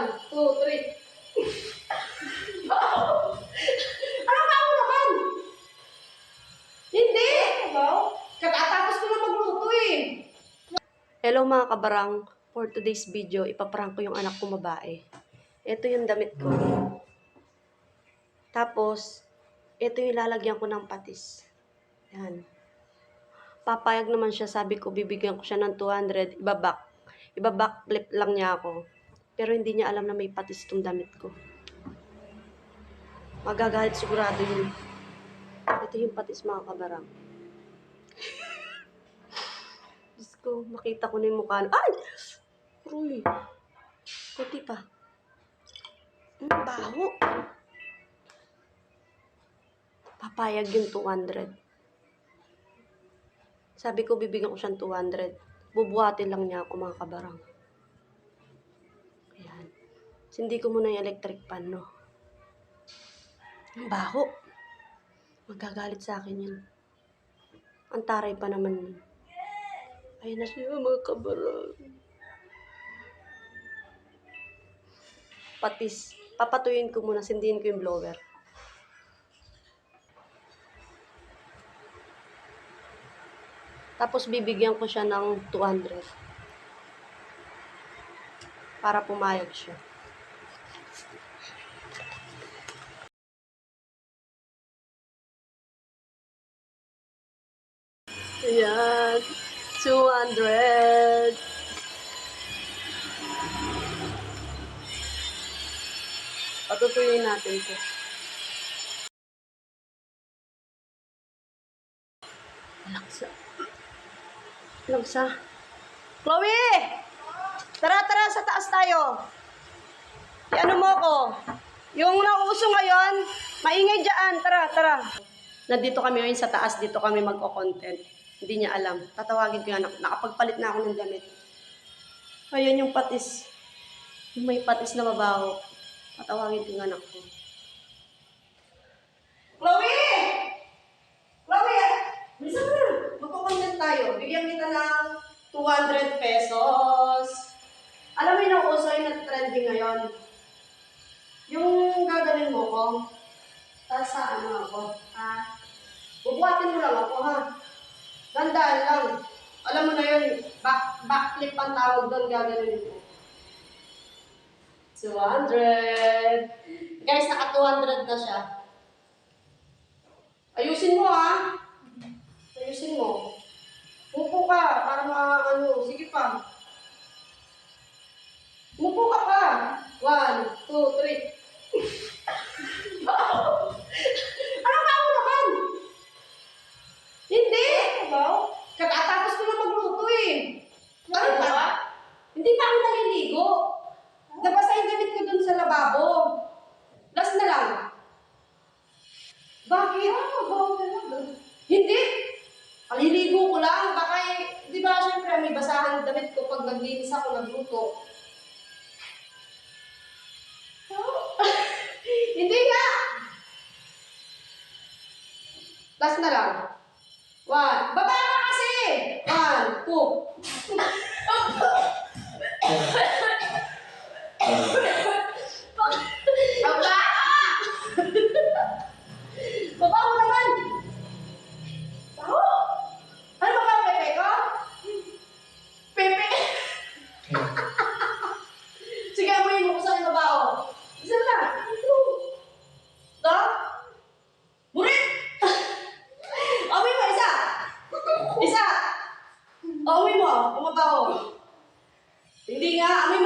1, 2, 3. Ano ba ako naman? Hindi! Katatapos ko na magluto eh. Hello mga kabarang. For today's video, ipaprank ko yung anak ko babae. Ito yung damit ko. Tapos, ito yung lalagyan ko ng patis. Yan. Papayag naman siya, sabi ko, bibigyan ko siya ng 200, ibabackflip lang niya ako. Pero hindi niya alam na may patis tong damit ko. Magagalit sigurado yun. Ito yung patis mga kabarang. Diyos ko, makita ko na yung mukha. Ay! Uy! Puti pa. Baho. Papayag yung 200. Sabi ko, bibigyan ko siyang 200. Bubuhatin lang niya ako mga kabarang. Ayan. Hindi ko muna yung electric pan, no? Ang baho. Magagalit sa akin yun. Ang taray pa naman yun. Ayun na siya mga kabarang. Patis. Papatuyin ko muna. Sindihin ko yung blower. Tapos bibigyan ko siya ng 200. Para pumayag siya. Ayan. 200. Patutuyin natin ito. Laksa. Chloe! Tara, sa taas tayo. Ano mo ko? Yung nauso ngayon, maingay dyan. Tara. Nandito kami ngayon sa taas. Dito kami magko-content. Hindi niya alam. Tatawagin ko yan. Nakapagpalit na ako ng damit. Ayan yung patis. Yung may patis na mabaho. Tatawagin ko yung anak ko. Chloe! Bisa mo na. Magko-content tayo. Bigyan kita ng 200 pesos. Alam mo yung nauso yung nag-trending ngayon? Yung gagawin mo ko, tapos sa ano ako, ha? Bubuhatin mo lang ako, ha? Dandan lang. Alam mo na yun, backflip ang tawag doon, gagawin mo. 200. Guys, naka 200 na siya. Ayusin mo, ha? Ayusin mo. Mupo ka, para sige pa. Mupo ka pa. 1, 2, 3. Ano ba ako naman? Hindi. Katatapos ko na magluto eh. Ano ba? Hindi pa ako naliligo. Nabasa yung damit ko dun sa lababo. Last na lang. Bakit? Hindi. Paliligo ko lang. Baka di ba syempre may basahan damit ko pag naglinis ako, nagluto. Hindi nga. Last na lang. 1. Baba ka kasi. 1, 2. Baba! Baba ko naman. Ano ba ang pepe ko? Pepe? Sige, amoyin mo kung saan yung babao. Isa lang. Ito? Burit! Amoy mo, isa! Isa! Amoy mo, kung babao. Hindi nga, amoy